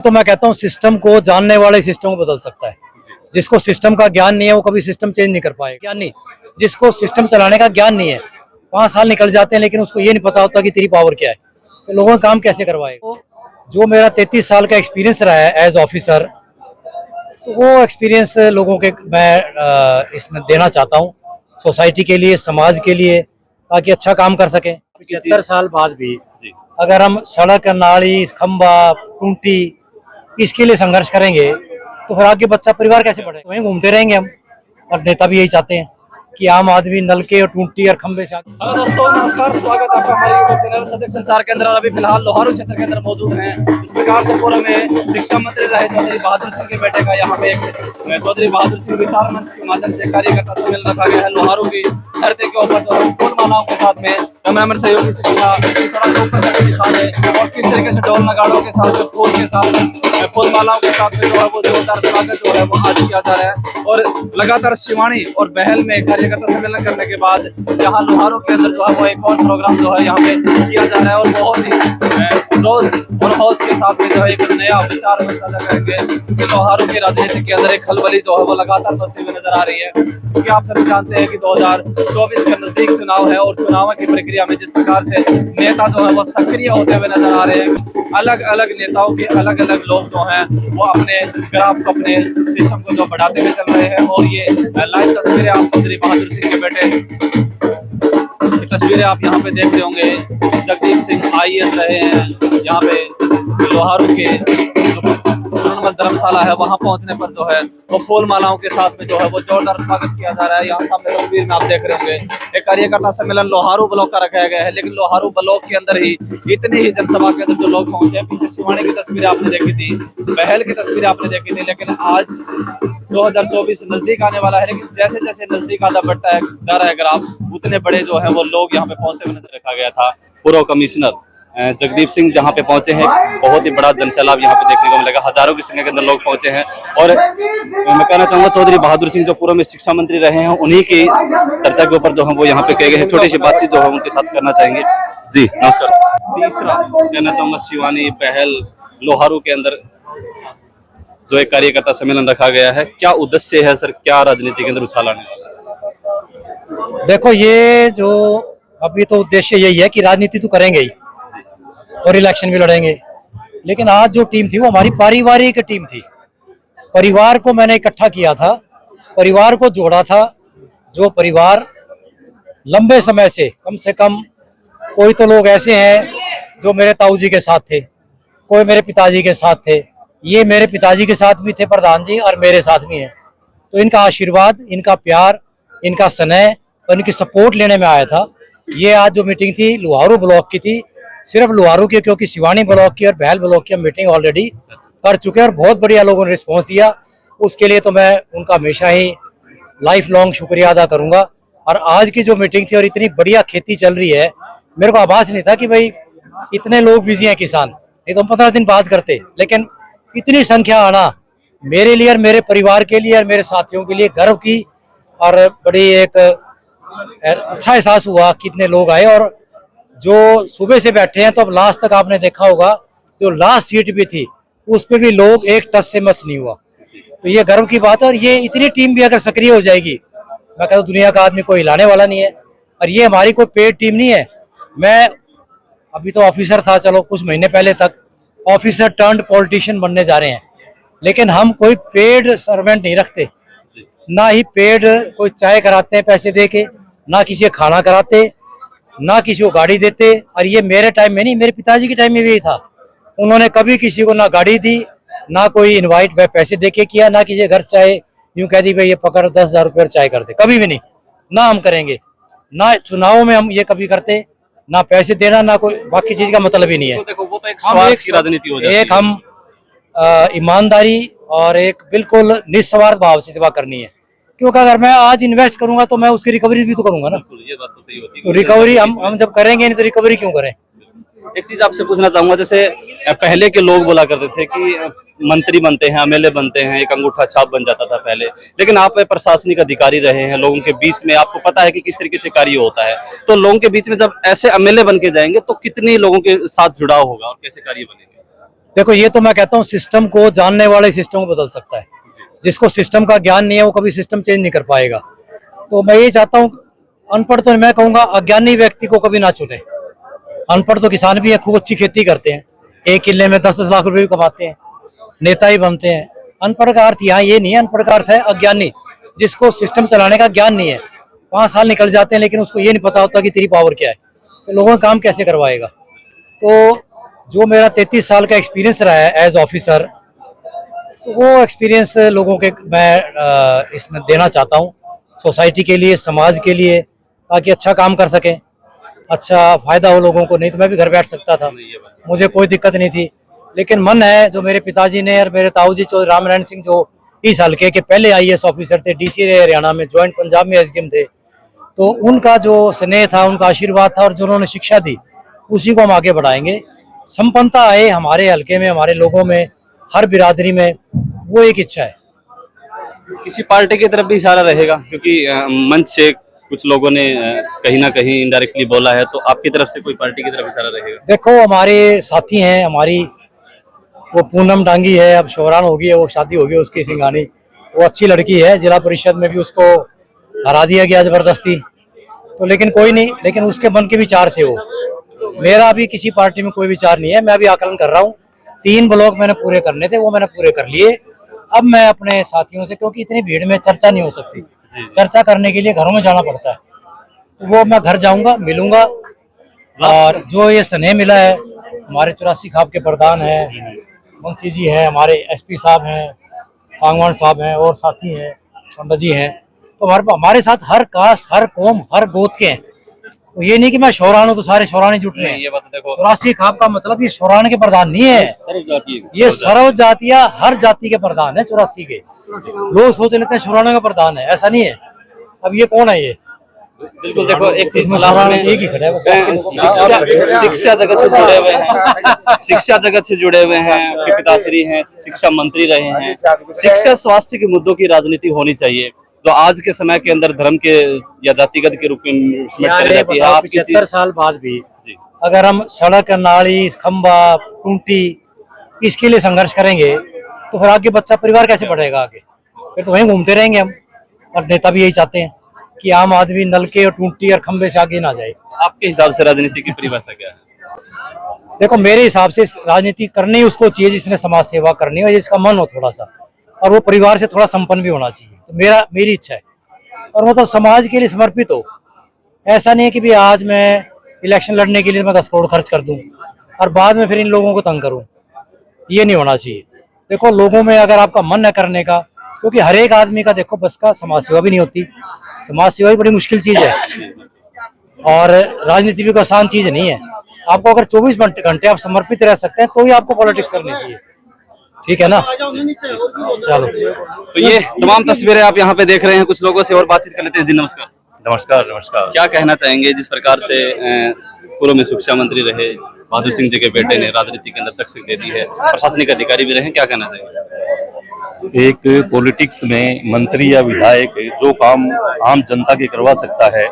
तो मैं कहता हूँ सिस्टम को जानने वाले सिस्टम को बदल सकता है। जिसको सिस्टम का ज्ञान नहीं है वो कभी सिस्टम चेंज नहीं कर पाएगा। ज्ञान नहीं, जिसको सिस्टम चलाने का ज्ञान नहीं है, 5 साल निकल जाते हैं लेकिन उसको ये नहीं पता होता कि तेरी पावर क्या है, तो लोगों का काम कैसे करवाएगा। तो जो मेरा 33 साल का एक्सपीरियंस रहा है एज ऑफिसर, तो वो एक्सपीरियंस लोगों के मैं इसमें देना चाहता हूँ, सोसाइटी के लिए, समाज के लिए, ताकि अच्छा काम कर सकें। 75 साल बाद भी अगर हम सड़क, नाली, खंबा, टूंटी इसके लिए संघर्ष करेंगे तो फिर आगे बच्चा परिवार कैसे बढ़ेगा। वहीं घूमते रहेंगे हम, और नेता भी यही चाहते हैं कि आम आदमी नलके और टूंटी और खंबे से। हेलो दोस्तों, नमस्कार, स्वागत है आपका हमारे यूट्यूब चैनल सदक संसार के अंदर। और अभी फिलहाल लोहारू क्षेत्र के अंदर मौजूद हैं। इस प्रकार से पूर्व में शिक्षा मंत्री रहे चौधरी बहादुर सिंह के बेटे का यहाँ पे चौधरी बहादुर सिंह विचार मंच के माध्यम से कार्यकर्ता सम्मेलन रखा गया है। लोहारू की धरती के ऊपर जो है फूल मालाओं के साथ में कैमरामैन सहयोगी से कहा थोड़ा सा ऊपर करके दिखा दे, और किस तरीके से ढोल नगाड़ों के साथ में फूल के साथ में फूल मालाओं के साथ में जो है वो जोरदार स्वागत जो है वो आज किया जा रहा है। और लगातार शिवानी और बहल में कार्यकर्ता सम्मेलन करने के बाद यहाँ लोहारू के अंदर जो है वो एक और प्रोग्राम जो है यहाँ पे किया जा रहा है, और बहुत ही जोश और हौस के साथ में जो है एक नया विचार हम साझा करेंगे कि लोहारू की राजनीति के अंदर एक खलबली जो है वो लगातार बसती हुई नजर आ रही है। क्योंकि आप सभी जानते हैं कि 2024 के नजदीक चुनाव है, और चुनाव की प्रक्रिया में जिस प्रकार से नेता जो है वो सक्रिय होते हुए नजर आ रहे हैं, अलग अलग नेताओं के अलग अलग लोग जो हैं वो अपने ग्राफ को, अपने सिस्टम को जो बढ़ाते हुए चल रहे हैं। और ये लाइव तस्वीरें आप चौधरी बहादुर सिंह के बेटे की तस्वीरें आप यहाँ पे देख रहे होंगे। जगदीप सिंह IAS रहे हैं यहाँ पे लोहारू के जो धर्मशाला है वहां पहुंचने पर जो है वो फूल मालाओं के साथ में जो है वो जोरदार स्वागत किया जा रहा है। यहाँ सामने तस्वीर में आप देख रहे होंगे एक कार्यकर्ता सम्मेलन लोहारू ब्लॉक का रखाया गया है, लेकिन लोहारू ब्लॉक के अंदर ही इतनी ही जनसभा के अंदर जो लोग पहुंचे हैं। पीछे शिवानी की तस्वीरें आपने देखी थी, बहल की तस्वीरें आपने देखी थी, लेकिन आज 2024 नजदीक आने वाला है, लेकिन जैसे जैसे नजदीक आता बढ़ता है जा रहा है ग्राफ, उतने बड़े जो है वो लोग यहाँ पे पहुंचते हुए नजर रखा गया था। पूर्व कमिश्नर जगदीप सिंह जहां पे पहुंचे हैं, बहुत ही बड़ा जनसैलाब यहाँ पे देखने को मिलेगा। हजारों की संख्या के अंदर लोग पहुंचे हैं। और मैं कहना चाहूंगा चौधरी बहादुर सिंह जो पूर्व में शिक्षा मंत्री रहे हैं, उन्हीं की चर्चा के ऊपर जो है वो यहाँ पे कहे गए हैं। छोटी सी बातचीत जो है उनके साथ करना चाहेंगे। जी नमस्कार। तीसरा कहना चाहूंगा शिवानी, बहल, लोहारू के अंदर जो एक कार्यकर्ता सम्मेलन रखा गया है, क्या उद्देश्य है सर? क्या राजनीति के अंदर उछाल आने वाला है? देखो, ये जो अभी तो उद्देश्य यही है कि राजनीति तो करेंगे ही और इलेक्शन भी लड़ेंगे, लेकिन आज जो टीम थी वो हमारी पारिवारिक टीम थी। परिवार को मैंने इकट्ठा किया था, परिवार को जोड़ा था। जो परिवार लंबे समय से, कम कोई तो लोग ऐसे हैं जो मेरे ताऊ जी के साथ थे, कोई मेरे पिताजी के साथ थे, ये मेरे पिताजी के साथ भी थे प्रधान जी, और मेरे साथ भी हैं। तो इनका आशीर्वाद, इनका प्यार, इनका स्नेह और इनकी सपोर्ट लेने में आया था। ये आज जो मीटिंग थी लोहारू ब्लॉक की थी, सिर्फ लोहारू की, क्योंकि शिवानी ब्लॉक की और बहल ब्लॉक की हम मीटिंग ऑलरेडी कर चुके हैं और बहुत बढ़िया लोगों ने रिस्पॉन्स दिया। उसके लिए तो मैं उनका हमेशा ही लाइफ लॉन्ग शुक्रिया अदा करूंगा। और आज की जो मीटिंग थी और इतनी बढ़िया खेती चल रही है, मेरे को आभास नहीं था कि भाई इतने लोग बिजी हैं किसान, नहीं तो हम 15 दिन बात करते, लेकिन इतनी संख्या आना मेरे लिए और मेरे परिवार के लिए और मेरे साथियों के लिए गर्व की और बड़ी एक अच्छा एहसास हुआ कि इतने लोग आए। और जो सुबह से बैठे हैं तो अब लास्ट तक आपने देखा होगा, जो लास्ट सीट भी थी उस पे भी लोग एक टच से मस नहीं हुआ। तो ये गर्व की बात है। और ये इतनी टीम भी अगर सक्रिय हो जाएगी, मैं कहता हूँ दुनिया का आदमी कोई हिलाने वाला नहीं है। और ये हमारी कोई पेड टीम नहीं है। मैं अभी तो ऑफिसर था, चलो कुछ महीने पहले तक ऑफिसर टर्न्ड पॉलिटिशियन बनने जा रहे हैं, लेकिन हम कोई पेड सर्वेंट नहीं रखते, ना ही पेड कोई चाय कराते हैं पैसे दे के, ना किसी को खाना कराते, ना किसी को गाड़ी देते। और ये मेरे टाइम में नहीं, मेरे पिताजी के टाइम में भी यही था। उन्होंने कभी किसी को ना गाड़ी दी, ना कोई इनवाइट पैसे दे के किया, ना किसी घर चाय यूं कह दी भाई ये पकड़ 10,000 रुपये चाय कर दे, कभी भी नहीं। ना हम करेंगे, ना चुनाव में हम ये कभी करते, ना पैसे देना, ना कोई बाकी चीज का मतलब ही नहीं है। तो देखो, वो तो एक स्वार्थ की राजनीति हो जाती है। एक हम ईमानदारी और एक बिल्कुल निस्वार्थ भाव से सेवा करनी है। क्योंकि अगर मैं आज इन्वेस्ट करूंगा तो मैं उसकी रिकवरी भी तो करूंगा ना। ये बात तो सही होती है। तो रिकवरी हम जब करेंगे नहीं तो रिकवरी क्यों करें। एक चीज आपसे पूछना चाहूंगा, जैसे पहले के लोग बोला करते थे कि मंत्री बनते हैं, MLA बनते हैं, एक अंगूठा छाप बन जाता था पहले, लेकिन आप प्रशासनिक अधिकारी रहे हैं, लोगों के बीच में आपको पता है कि किस तरीके से कार्य होता है। तो लोगों के बीच में जब ऐसे MLA बन के जाएंगे तो कितने लोगों के साथ जुड़ाव होगा और कैसे कार्य बनेंगे? देखो ये तो मैं कहता हूँ सिस्टम को जानने वाले सिस्टम को बदल सकता है। जिसको सिस्टम का ज्ञान नहीं है वो कभी सिस्टम चेंज नहीं कर पाएगा। तो मैं ये चाहता हूँ अनपढ़ तो मैं कहूँगा अज्ञानी व्यक्ति को कभी ना चुने। अनपढ़ तो किसान भी है, खूब अच्छी खेती करते हैं, एक किले में 10-10 लाख रुपए भी कमाते हैं, नेता ही बनते हैं। अनपढ़ का अर्थ यहाँ ये नहीं है, अनपढ़ का अर्थ है अज्ञानी, जिसको सिस्टम चलाने का ज्ञान नहीं है। 5 साल निकल जाते हैं लेकिन उसको ये नहीं पता होता कि तेरी पावर क्या है, तो लोगों का काम कैसे करवाएगा। तो जो मेरा 33 साल का एक्सपीरियंस रहा है एज ऑफिसर, तो वो एक्सपीरियंस लोगों के मैं इसमें देना चाहता हूँ, सोसाइटी के लिए, समाज के लिए, ताकि अच्छा काम कर सकें, अच्छा फायदा हो लोगों को। नहीं तो मैं भी घर बैठ सकता था, मुझे कोई दिक्कत नहीं थी। लेकिन मन है जो मेरे पिताजी ने और मेरे ताऊ जी चौधरी रामनारायण सिंह जो 30 साल के पहले IAS ऑफिसर थे, DC रहे हरियाणा में, ज्वाइंट पंजाब में SDM थे, तो उनका जो स्नेह था, उनका आशीर्वाद था और जो उन्होंने शिक्षा दी, उसी को हम आगे बढ़ाएंगे। संपन्नता आए हमारे हल्के में, हमारे लोगों में, हर बिरादरी में, वो एक इच्छा है। किसी पार्टी की तरफ भी इशारा रहेगा, क्योंकि मंच से कुछ लोगों ने कहीं ना कहीं इनडायरेक्टली बोला है, तो आपकी तरफ से कोई पार्टी की तरफ इशारा रहेगा? देखो हमारे साथी हैं, हमारी वो पूनम डांगी है, अब शोहरान होगी है, वो शादी होगी उसकी सिंघानी, वो अच्छी लड़की है, जिला परिषद में भी उसको हरा दिया गया जबरदस्ती। तो लेकिन कोई नहीं, लेकिन उसके मन के विचार थे वो। मेरा भी किसी पार्टी में कोई विचार नहीं है, मैं भी आकलन कर रहा हूँ। 3 ब्लॉक मैंने पूरे करने थे, वो मैंने पूरे कर लिए। अब मैं अपने साथियों से, क्योंकि इतनी भीड़ में चर्चा नहीं हो सकती, चर्चा करने के लिए घरों में जाना पड़ता है, तो वो मैं घर जाऊंगा, मिलूंगा। और जो ये स्नेह मिला है, हमारे 84 खाप के प्रधान हैं, मुंशी जी हैं, हमारे SP साहब हैं, सांगवान साहब हैं, और साथी हैं, पंडित जी हैं, तो हमारे साथ हर कास्ट, हर कौम, हर गोत के हैं। तो ये नहीं कि मैं शौरान हूँ तो सारे शौरानी जुट रहे हैं। ये बात देखो, 84 खाप का मतलब ये शौरान के प्रधान नहीं है, ये सर्व जातिया, हर जाति के प्रधान है 84 के। लोग सोच लेते हैं शौराना का प्रधान है, ऐसा नहीं है। अब ये कौन है? ये बिल्कुल देखो, एक चीज एक ही खड़ा है, शिक्षा जगत से जुड़े हुए हैं, शिक्षा जगत से जुड़े हुए हैं, आपके पिताश्री हैं, शिक्षा मंत्री रहे हैं। शिक्षा स्वास्थ्य के मुद्दों की राजनीति होनी चाहिए, तो आज के समय के अंदर धर्म के या जातिगत के रूप में मिट कर जाती है। आपकी 75 साल बाद भी जी, अगर हम सड़क, नाली, खंबा, टूंटी, इसके लिए संघर्ष करेंगे तो फिर आगे बच्चा परिवार कैसे बढ़ेगा आगे? फिर तो वहीं घूमते रहेंगे हम। और नेता भी यही चाहते हैं कि आम आदमी नलके और टूंटी और खंबे से आगे ना जाए। आपके हिसाब से राजनीति की परिभाषा क्या है? देखो मेरे हिसाब से राजनीति करनी उसको चाहिए जिसने समाज सेवा करनी हो, जिसका मन हो थोड़ा सा, और वो परिवार से थोड़ा संपन्न भी होना चाहिए। तो मेरी इच्छा है, और मतलब समाज के लिए समर्पित हो। ऐसा नहीं है कि भी आज मैं इलेक्शन लड़ने के लिए मैं 10 करोड़ खर्च कर दूं और बाद में फिर इन लोगों को तंग करूं, ये नहीं होना चाहिए। देखो लोगों में अगर आपका मन है करने का, क्योंकि हर एक आदमी का देखो बस का समाज सेवा भी नहीं होती, समाज सेवा भी बड़ी मुश्किल चीज है, और राजनीति भी कोई आसान चीज नहीं है। आपको अगर 24 घंटे आप समर्पित रह सकते हैं तो ही आपको पॉलिटिक्स करनी चाहिए, ठीक है ना? चलो, तो ये तमाम तस्वीरें आप यहाँ पे देख रहे हैं, कुछ लोगों से और बातचीत कर लेते हैं। जी नमस्कार। नमस्कार। नमस्कार। क्या कहना चाहेंगे जिस प्रकार से पूर्व में शिक्षा मंत्री रहे बहादुर सिंह जी के बेटे ने राजनीति के अंदर दस्तक दे दी है, प्रशासनिक अधिकारी भी रहे, क्या कहना चाहेंगे? एक पॉलिटिक्स में मंत्री या विधायक जो काम आम जनता के करवा सकता है,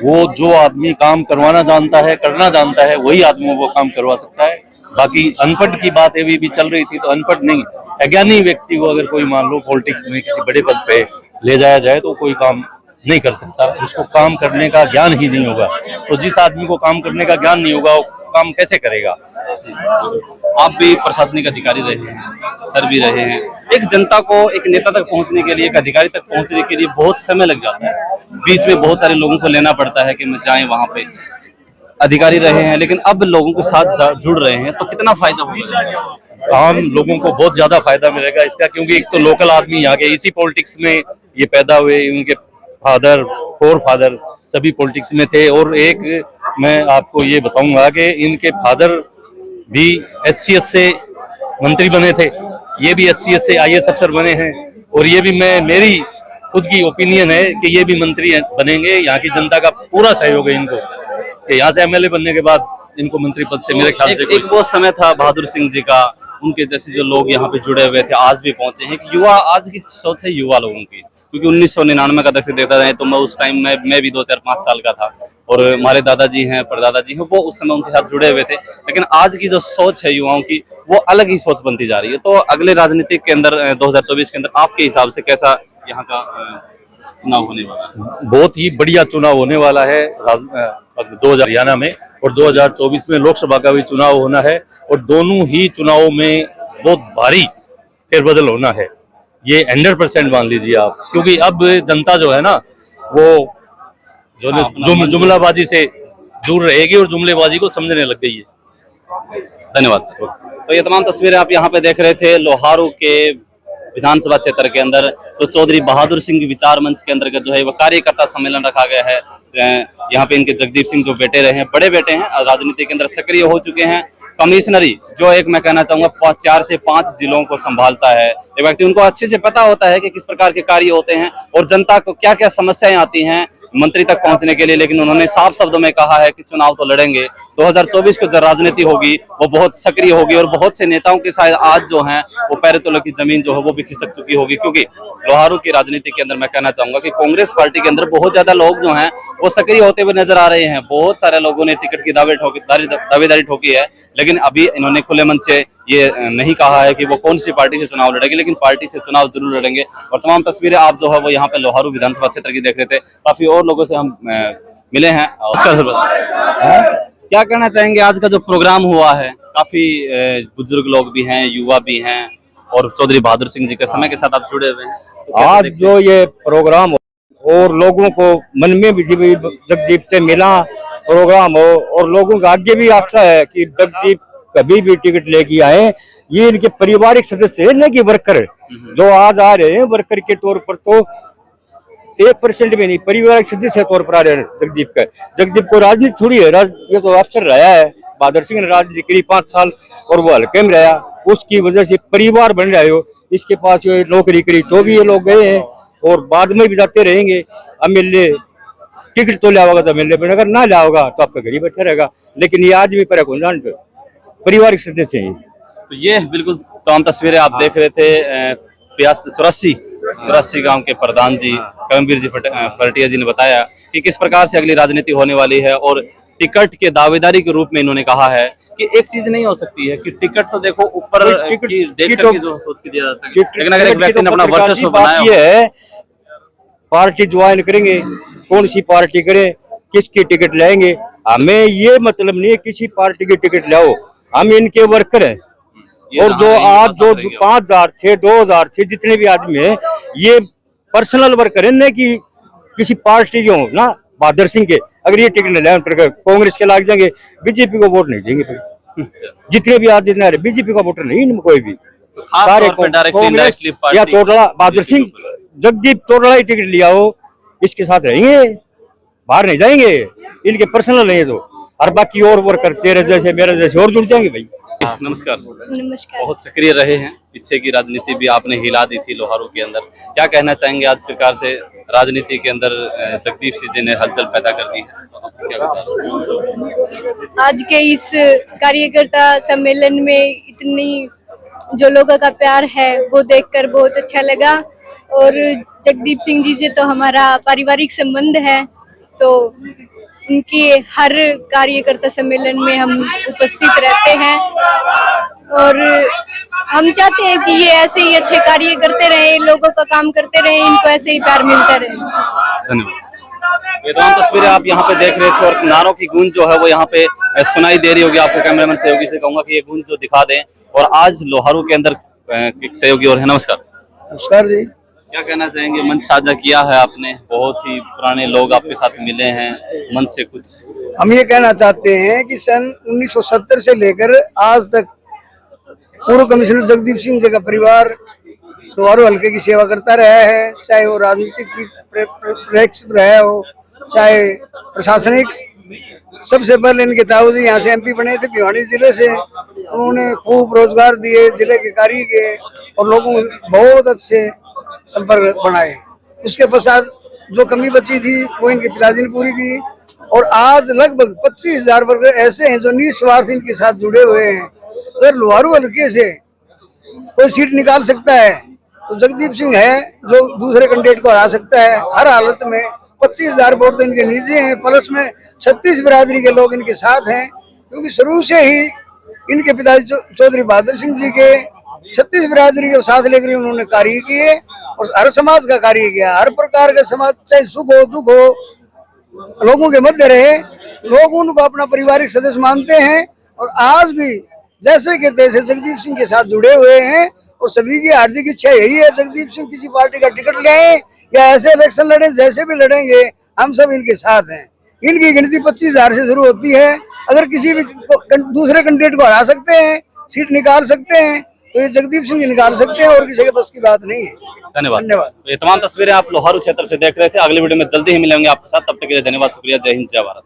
वो जो आदमी काम करवाना जानता है, करना जानता है, वही आदमी वो काम करवा सकता है। बाकी अनपढ़ की बात अभी भी चल रही थी, तो अनपढ़ नहीं, अज्ञानी व्यक्ति को अगर कोई मान लो पॉलिटिक्स में किसी बड़े पद पे ले जाया जाए तो कोई काम नहीं कर सकता, उसको काम करने का ज्ञान ही नहीं होगा। तो जिस आदमी को काम करने का ज्ञान नहीं होगा वो काम कैसे करेगा? आप भी प्रशासनिक अधिकारी रहे हैं, सर भी रहे हैं। एक जनता को एक नेता तक पहुंचने के लिए, एक अधिकारी तक पहुंचने के लिए बहुत समय लग जाता है, बीच में बहुत सारे लोगों को लेना पड़ता है कि मैं जाएं वहां पे। अधिकारी रहे हैं लेकिन अब लोगों के साथ जुड़ रहे हैं, तो कितना फायदा होगा? आम लोगों को बहुत ज्यादा फायदा मिलेगा इसका, क्योंकि एक तो लोकल आदमी यहाँ के इसी पॉलिटिक्स में ये पैदा हुए, उनके फादर फोर फादर सभी पॉलिटिक्स में थे। और एक मैं आपको ये बताऊंगा कि इनके फादर भी HCS से मंत्री बने थे, ये भी HCS से IAS अफसर बने हैं, और ये भी मेरी खुद की ओपिनियन है कि ये भी मंत्री बनेंगे। यहाँ की जनता का पूरा सहयोग है इनको, कि यहाँ से MLA बनने के बाद इनको मंत्री पद से मेरे ख्याल से एक वो समय था बहादुर सिंह जी का, उनके जैसे जो लोग यहाँ पे जुड़े हुए थे आज भी पहुंचे हैं कि युवा, आज की सोच है युवा लोगों की, क्योंकि 1999 का दक्षिण देखता रहे तो मैं उस टाइम में मैं भी 2-4-5 साल का था और हमारे दादाजी हैं, परदादाजी हैं, वो उस समय उनके साथ जुड़े हुए थे। लेकिन आज की जो सोच है युवाओं की वो अलग ही सोच बनती जा रही है। तो अगले राजनीतिक के अंदर 2024 के अंदर आपके हिसाब से कैसा यहाँ का चुनाव होने वाला है? बहुत ही बढ़िया चुनाव होने वाला है 2000 हरियाणा में, और 2024 में लोकसभा का भी चुनाव होना है, और दोनों ही चुनावों में बहुत भारी फेरबदल होना है, ये 100% मान लीजिए आप। क्योंकि अब जनता जो है ना वो जो जुमलाबाजी से दूर रहेगी और जुमलेबाजी को समझने लग गई है। धन्यवाद। तो ये तमाम तस्वीरें आप यहाँ पे देख रहे थे लोहारू के विधानसभा क्षेत्र के अंदर, तो चौधरी बहादुर सिंह विचार मंच के अंतर्गत जो है वो कार्यकर्ता सम्मेलन रखा गया है। यहाँ पे इनके जगदीप सिंह जो बेटे रहे हैं, बड़े बेटे हैं, राजनीति के अंदर सक्रिय हो चुके हैं। कमिश्नरी जो एक मैं कहना चाहूंगा 4 से 5 जिलों को संभालता है एक व्यक्ति, उनको अच्छे से पता होता है कि किस प्रकार के कार्य होते हैं और जनता को क्या क्या समस्याएं आती हैं मंत्री तक पहुंचने के लिए। लेकिन उन्होंने साफ शब्दों में कहा है कि चुनाव तो लड़ेंगे, 2024 की जो राजनीति होगी वो बहुत सक्रिय होगी और बहुत से नेताओं के शायद आज जो हैं वो पैर तले की जमीन जो है वो भी खिसक चुकी होगी। क्योंकि लोहारू की राजनीति के अंदर मैं कहना चाहूंगा कि कांग्रेस पार्टी के अंदर बहुत ज्यादा लोग जो हैं वो सक्रिय होते हुए नजर आ रहे हैं। बहुत सारे लोगों ने टिकट की दावेदारी ठोकी है, लेकिन अभी इन्होंने खुले मन से ये नहीं कहा है कि वो कौन सी पार्टी से चुनाव लड़ेंगे, लेकिन पार्टी से चुनाव जरूर लड़ेंगे। और तमाम तस्वीरें आप जो है वो यहाँ पे लोहारू विधानसभा क्षेत्र की देख रहे थे। काफी और लोगों से हम मिले हैं। उसका क्या कहना चाहेंगे, आज का जो प्रोग्राम हुआ है काफी बुजुर्ग लोग भी हैं, युवा भी हैं और चौधरी बहादुर सिंह जी के समय के साथ आप जुड़े हुए हैं, तो आज जो ये प्रोग्राम और लोगों को मन में भी जगदीप से मिला प्रोग्राम हो और लोगों का आगे भी आस्था है कि जगदीप कभी भी टिकट लेके आए, ये इनके पारिवारिक सदस्य है, न कि वर्कर जो आज आ रहे हैं वर्कर के तौर पर, तो 1% भी नहीं, पारिवारिक सदस्य के तौर पर आ रहे हैं जगदीप का। जगदीप को राजनीति थोड़ी है, ये तो अफसर रहा है, बहादुर सिंह ने राजनीति करी 5 साल और वो हल्के में रहा, उसकी वजह से परिवार बन रहे हो। इसके पास ये नौकरी करी तो भी ये लोग गए हैं और बाद में भी जाते रहेंगे। एमएलए टिकट तो लिया होगा तो एमएलए बनेगा, अगर ना लिया होगा तो आपका घर ही बैठा रहेगा। लेकिन ये आदमी पर पारिवारिक सदस्य हैं। तो ये बिल्कुल तमाम तस्वीरें आप देख रहे थे। 84 गांव के प्रधान जी कर्मवीर जी फरटिया जी ने बताया कि किस प्रकार से अगली राजनीति होने वाली है और टिकट के दावेदारी के रूप में इन्होंने कहा है कि एक चीज नहीं हो सकती है कि टिकट तो देखो ऊपर की देख करके जो सोच के दिया जाता है, लेकिन अगर एक व्यक्ति ने अपना वर्चस्व बनाया है, पार्टी ज्वाइन करेंगे, कौन सी पार्टी करें, किसकी टिकट लेंगे, हमें ये मतलब नहीं है किसी पार्टी की टिकट लाओ, हम इनके वर्कर हैं। और जो आज जो 5000 थे 2000 थे जितने भी आदमी है ये पर्सनल वर्कर है, न कि किसी पार्टी के हो ना। बहादुर सिंह के अगर ये टिकट नहीं लाए कांग्रेस के लाग जाएंगे, बीजेपी को वोट नहीं देंगे। जितने भी आज जितने बीजेपी का वोटर नहीं, कोई भी सारे कांग्रेस या तोड़ला। बहादुर सिंह जगदीप तोड़ला ही टिकट लिया हो, इसके साथ रहेंगे, बाहर नहीं जाएंगे, इनके पर्सनल नहीं है तो। और बाकी और वर्कर तेरे जैसे मेरे जैसे और जुड़ जाएंगे भाई। नमस्कार। नमस्कार। बहुत सक्रिय रहे हैं, पीछे की राजनीति भी आपने हिला दी थी लोहारू के अंदर। क्या कहना चाहेंगे आज प्रकार से राजनीति के अंदर जगदीप सिंह जी ने हलचल पैदा कर दी है, तो आपको क्या बता? आज के इस कार्यकर्ता सम्मेलन में इतनी जो लोगों का प्यार है वो देखकर बहुत अच्छा लगा। और जगदीप सिंह जी से तो हमारा पारिवारिक संबंध है, तो उनके हर कार्यकर्ता सम्मेलन में हम उपस्थित रहते हैं और हम चाहते हैं कि ये ऐसे ही अच्छे कार्य करते रहे, लोगों का काम करते रहे, इनको ऐसे ही प्यार मिलता रहे। धन्यवाद। ये तमाम तस्वीरें आप यहाँ पे देख रहे थे और नारों की गूंज जो है वो यहाँ पे सुनाई दे रही होगी आपको। कैमरामैन सहयोगी से कहूंगा कि ये गूंज जो दिखा दें। और आज लोहारू के अंदर सहयोगी और है। नमस्कार। नमस्कार जी। क्या कहना चाहेंगे, मंच साझा किया है आपने, बहुत ही पुराने लोग आपके साथ मिले हैं, मंच से कुछ हम ये कहना चाहते हैं कि सन 1970 से लेकर आज तक पूर्व कमिश्नर जगदीप सिंह जी का परिवार लोहारू हल्के की सेवा करता रहा है, चाहे वो राजनीतिक प्रेक्षक रहा हो, चाहे प्रशासनिक। सबसे पहले इनके ताऊजी यहाँ से एमपी बने थे भिवानी जिले से, उन्होंने खूब रोजगार दिए, जिले के कार्य किए और लोगों को बहुत अच्छे संपर्क बनाए। उसके पश्चात जो कमी बची थी वो इनके पिताजी ने पूरी की और आज लगभग 25,000 वर्कर ऐसे हैं जो निस्वार्थ इनके साथ जुड़े हुए हैं। अगर लोहारू हल्के से कोई सीट निकाल सकता है तो जगदीप सिंह है जो दूसरे कैंडिडेट को हरा सकता है हर हालत में। 25,000 वोट तो इनके निजी हैं, प्लस में 36 बिरादरी के लोग इनके साथ हैं, क्योंकि शुरू से ही इनके पिताजी चौधरी बहादुर सिंह जी के 36 बिरादरी के साथ लेकर उन्होंने कार्य किए और हर समाज का कार्य किया। हर प्रकार के समाज, चाहे सुख हो दुख हो, लोगों के मध्य रहे। लोग उनको अपना पारिवारिक सदस्य मानते हैं और आज भी जैसे के तैसे जगदीप सिंह के साथ जुड़े हुए हैं और सभी की हार्दिक इच्छा यही है जगदीप सिंह किसी पार्टी का टिकट ले आए या ऐसे इलेक्शन लड़े, जैसे भी लड़ेंगे हम सब इनके साथ हैं। इनकी गिनती 25,000 से शुरू होती है। अगर किसी भी दूसरे कैंडिडेट को हरा सकते हैं, सीट निकाल सकते हैं, तो ये जगदीप सिंह निकाल सकते हैं और किसी के बस की बात नहीं है। धन्यवाद। तो ये तमाम तस्वीरें आप लोहारू क्षेत्र से देख रहे थे। अगले वीडियो में जल्दी ही मिलेंगे आपके साथ, तब तक के लिए धन्यवाद, शुक्रिया, जय हिंद, जय भारत।